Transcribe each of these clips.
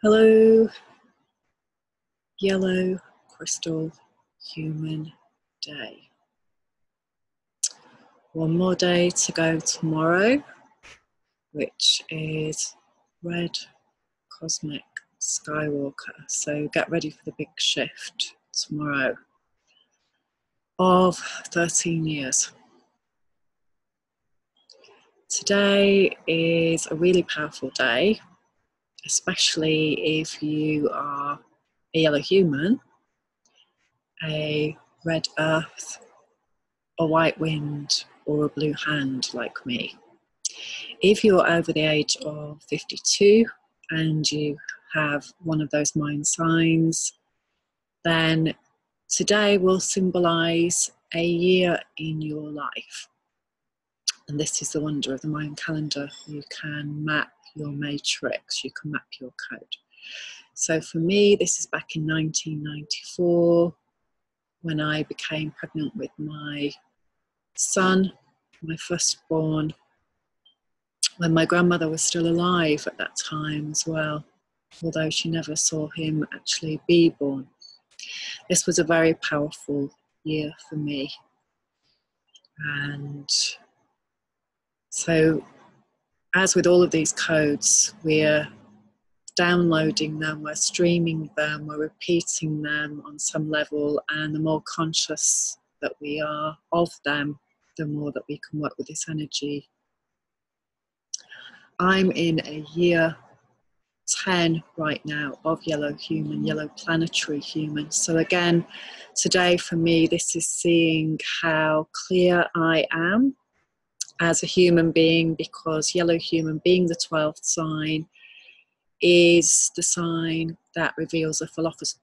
Hello, yellow crystal human day. One more day to go tomorrow, which is red cosmic Skywalker. So get ready for the big shift tomorrow of 13 years. Today is a really powerful day, especially if you are a yellow human, a red earth, a white wind, or a blue hand like me. If you're over the age of 52 and you have one of those Mayan signs, then today will symbolize a year in your life. And this is the wonder of the Mayan calendar. You can map your matrix, you can map your code. So for me, this is back in 1994 when I became pregnant with my son, my firstborn, when my grandmother was still alive at that time as well, although she never saw him actually be born. This was a very powerful year for me. And so, as with all of these codes, we're downloading them, we're streaming them, we're repeating them on some level, and the more conscious that we are of them, the more that we can work with this energy. I'm in a year 10 right now of yellow human, yellow planetary human. So again, today for me, this is seeing how clear I am as a human being, because yellow human being the 12th sign is the sign that reveals a philosopher's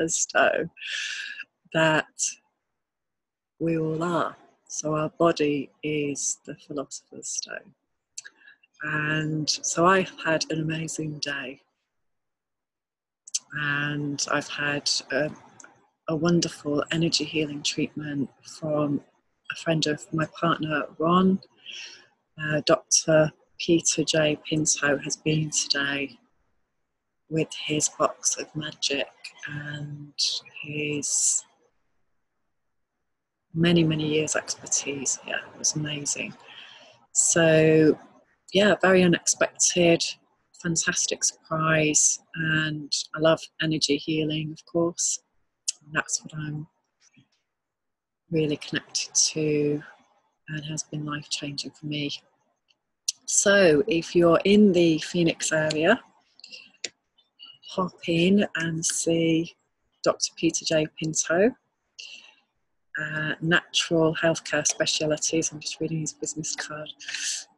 stone that we all are. So our body is the philosopher's stone. And so I've had an amazing day. And I've had a wonderful energy healing treatment from a friend of my partner, Ron. Dr. Peter J. Pinto has been today with his box of magic and his many, many years expertise. Yeah, it was amazing. So, yeah, very unexpected, fantastic surprise. And I love energy healing, of course. And that's what I'm really connected to and has been life-changing for me. So if you're in the Phoenix area, hop in and see Dr. Peter J. Pinto, natural healthcare specialties. I'm just reading his business card.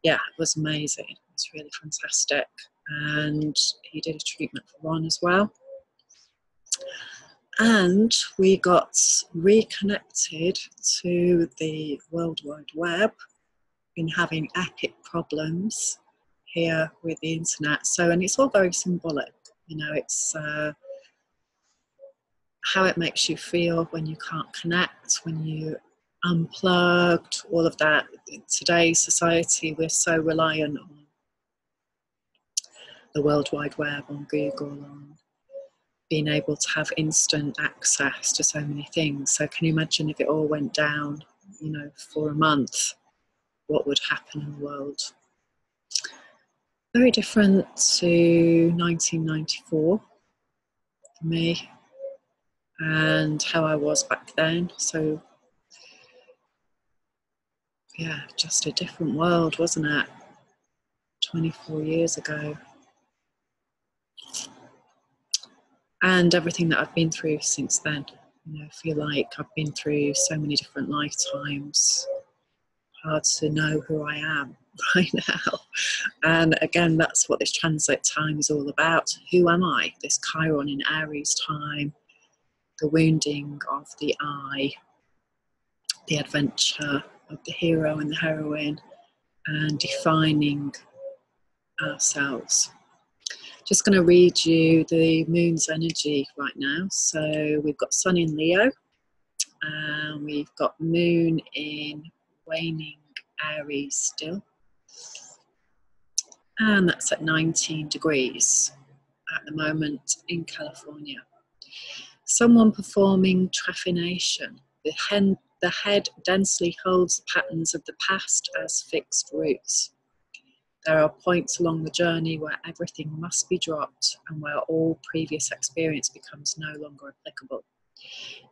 Yeah, it was amazing. It was really fantastic. And he did a treatment for Ron as well. And we got reconnected to the World Wide Web. Been having epic problems here with the internet. So, and it's all very symbolic. You know, it's how it makes you feel when you can't connect, when you unplugged, all of that. In today's society, we're so reliant on the World Wide Web, on Google, on being able to have instant access to so many things. So can you imagine if it all went down, you know, for a month, what would happen in the world? Very different to 1994 for me and how I was back then. So yeah, just a different world, wasn't it? 24 years ago. And everything that I've been through since then. You know, I feel like I've been through so many different lifetimes. Hard to know who I am right now. And again, that's what this transit time is all about. Who am I? This Chiron in Aries time, the wounding of the eye, the adventure of the hero and the heroine, and defining ourselves. Just going to read you the moon's energy right now. So we've got sun in Leo, and we've got moon in waning Aries still. and that's at 19 degrees at the moment in California. Someone performing trephination. The head densely holds the patterns of the past as fixed roots. There are points along the journey where everything must be dropped and where all previous experience becomes no longer applicable.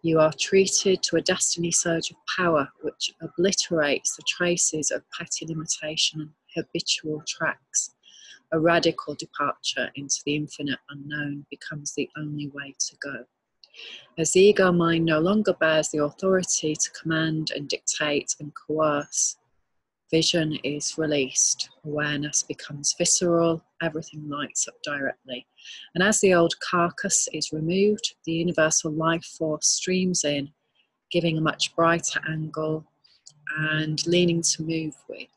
You are treated to a destiny surge of power which obliterates the traces of petty limitation and habitual tracks. A radical departure into the infinite unknown becomes the only way to go. As the ego mind no longer bears the authority to command and dictate and coerce, vision is released, awareness becomes visceral, everything lights up directly. And as the old carcass is removed, the universal life force streams in, giving a much brighter angle and leaning to move with.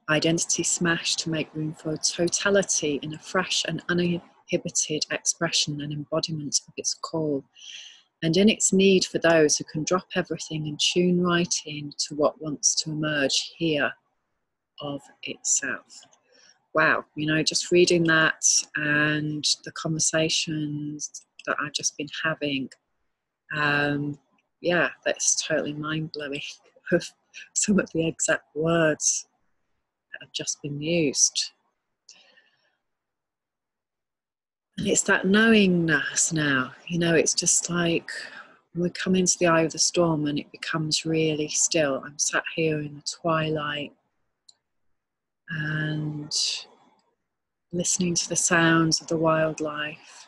Identity smashed to make room for totality in a fresh and uninhibited expression and embodiment of its call, and in its need for those who can drop everything and tune right in to what wants to emerge here of itself. Wow, you know, just reading that and the conversations that I've just been having, yeah, that's totally mind-blowing of some of the exact words that have just been used. And it's that knowingness now, you know, it's just like we come into the eye of the storm and it becomes really still. I'm sat here in the twilight and listening to the sounds of the wildlife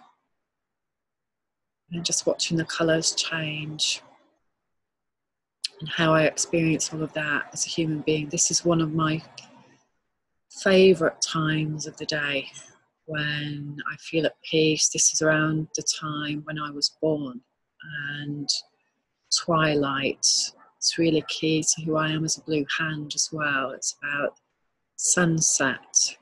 and just watching the colours change and how I experience all of that as a human being. This is one of my favourite times of the day when I feel at peace. This is around the time when I was born, and Twilight, it's really key to who I am as a blue hand as well. It's about sunset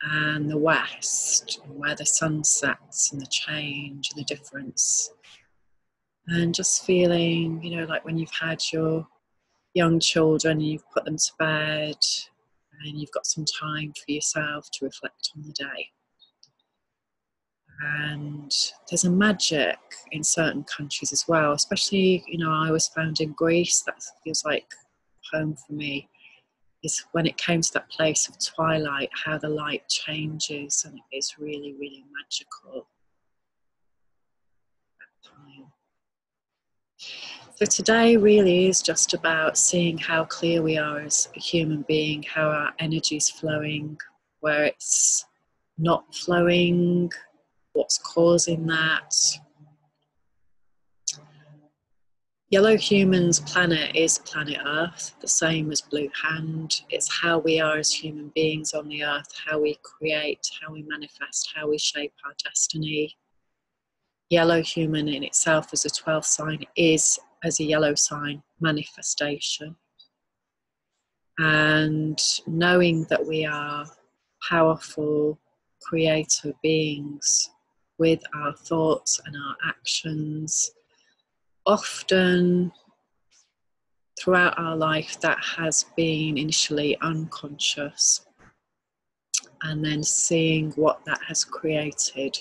and the west, and where the sun sets and the change and the difference, and just feeling, you know, like when you've had your young children and you've put them to bed and you've got some time for yourself to reflect on the day. And there's a magic in certain countries as well, especially, you know, I was found in Greece. That feels like home for me, is when it came to that place of twilight, how the light changes, and it is really, really magical. So today really is just about seeing how clear we are as a human being, how our energy is flowing, where it's not flowing, what's causing that. Yellow Human's planet is planet Earth, the same as Blue Hand. It's how we are as human beings on the Earth, how we create, how we manifest, how we shape our destiny. Yellow Human in itself as a 12th sign is, as a yellow sign, manifestation. And knowing that we are powerful, creative beings with our thoughts and our actions, often throughout our life that has been initially unconscious, and then seeing what that has created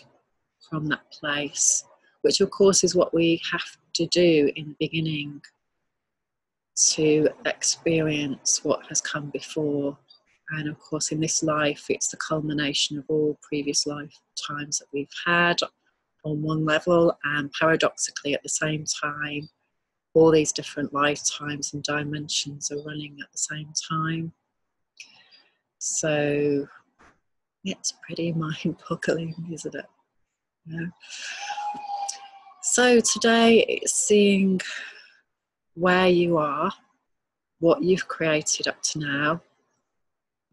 from that place, which of course is what we have to do in the beginning to experience what has come before. And of course in this life it's the culmination of all previous lifetimes that we've had on one level, and paradoxically at the same time all these different lifetimes and dimensions are running at the same time. So it's pretty mind-boggling, isn't it? Yeah. So today it's seeing where you are, what you've created up to now,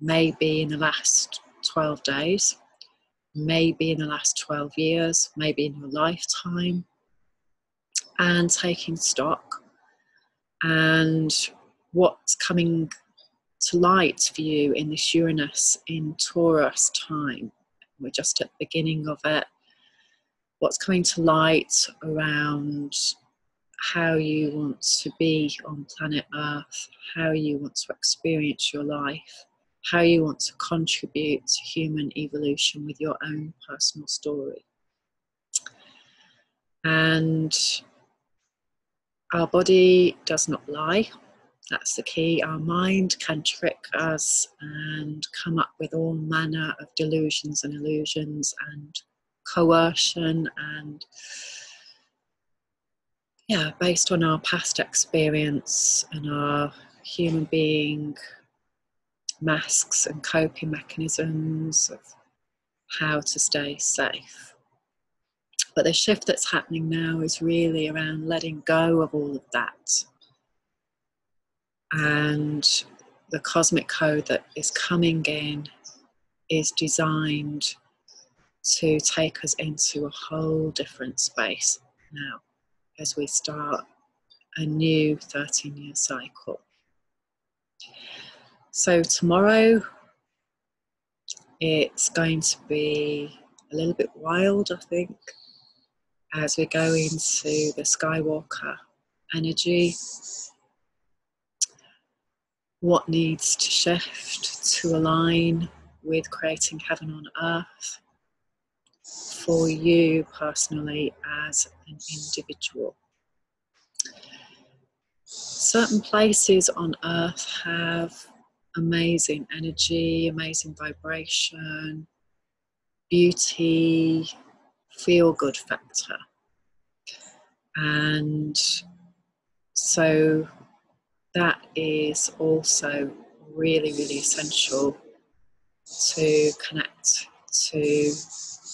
maybe in the last 12 days, maybe in the last 12 years, maybe in your lifetime, and taking stock and what's coming to light for you in this Uranus in Taurus time. We're just at the beginning of it. What's coming to light around how you want to be on planet Earth, how you want to experience your life, how you want to contribute to human evolution with your own personal story. And our body does not lie. That's the key. Our mind can trick us and come up with all manner of delusions and illusions and coercion and, yeah, based on our past experience and our human being masks and coping mechanisms of how to stay safe. But the shift that's happening now is really around letting go of all of that. And the cosmic code that is coming in is designed to take us into a whole different space now as we start a new 13-year cycle. So tomorrow it's going to be a little bit wild, I think, as we go into the Skywalker energy. What needs to shift to align with creating heaven on earth for you personally as an individual. Certain places on earth have amazing energy, amazing vibration, beauty, feel-good factor. And so that is also really, really essential to connect to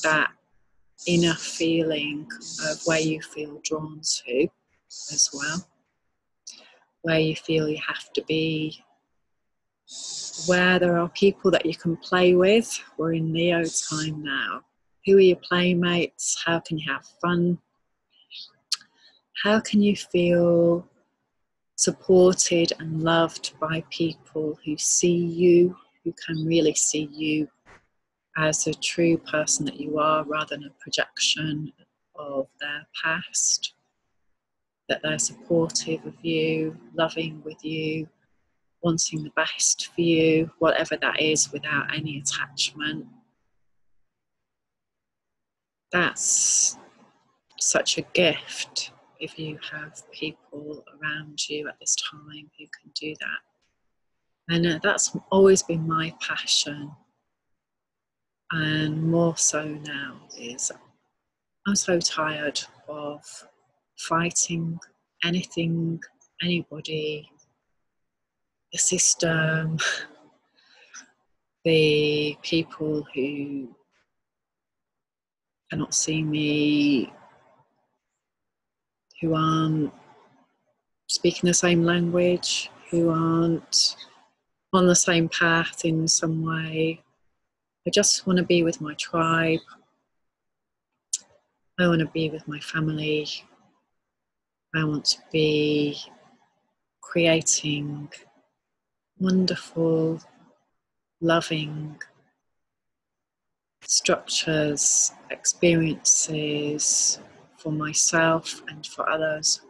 that inner feeling of where you feel drawn to as well, where you feel you have to be, where there are people that you can play with. We're in Leo time now. Who are your playmates? How can you have fun? How can you feel supported and loved by people who see you, who can really see you as a true person that you are, rather than a projection of their past, that they're supportive of you, loving with you, wanting the best for you, whatever that is, without any attachment. That's such a gift if you have people around you at this time who can do that. And that's always been my passion, and more so now. Is I'm so tired of fighting anything, anybody, the system, the people who cannot see me, who aren't speaking the same language, who aren't on the same path in some way. I just want to be with my tribe. I want to be with my family. I want to be creating wonderful, loving structures, experiences for myself and for others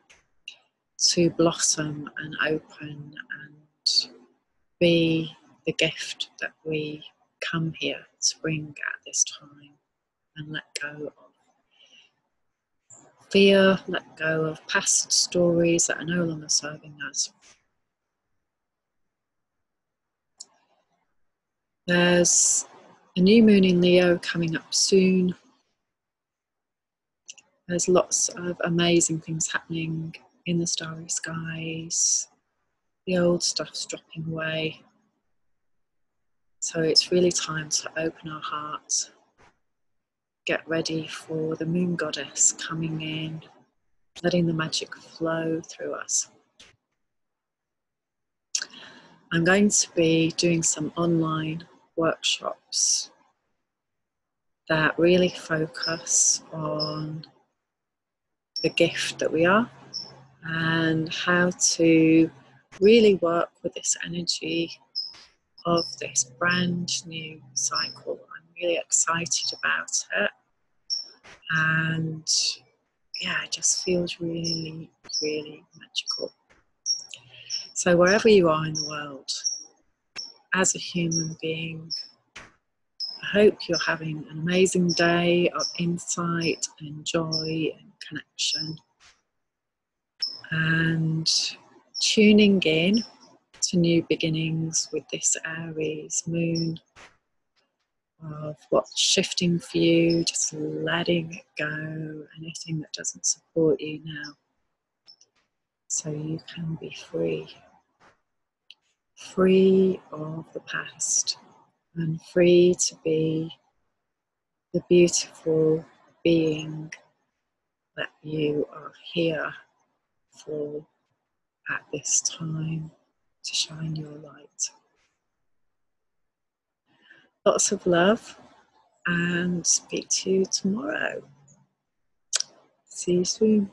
to blossom and open and be the gift that we come here to bring at this time, and let go of fear, let go of past stories that are no longer serving us. There's a new moon in Leo coming up soon. There's lots of amazing things happening in the starry skies. The old stuff's dropping away. So it's really time to open our hearts, get ready for the moon goddess coming in, letting the magic flow through us. I'm going to be doing some online workshops that really focus on the gift that we are and how to really work with this energy of this brand new cycle. I'm really excited about it, and yeah, it just feels really, really magical. So wherever you are in the world, as a human being, I hope you're having an amazing day of insight and joy and connection, and tuning in to new beginnings with this Aries moon, of what's shifting for you, just letting it go, anything that doesn't support you now, so you can be free of the past and free to be the beautiful being that you are here for at this time, to shine your light. Lots of love, and speak to you tomorrow. See you soon.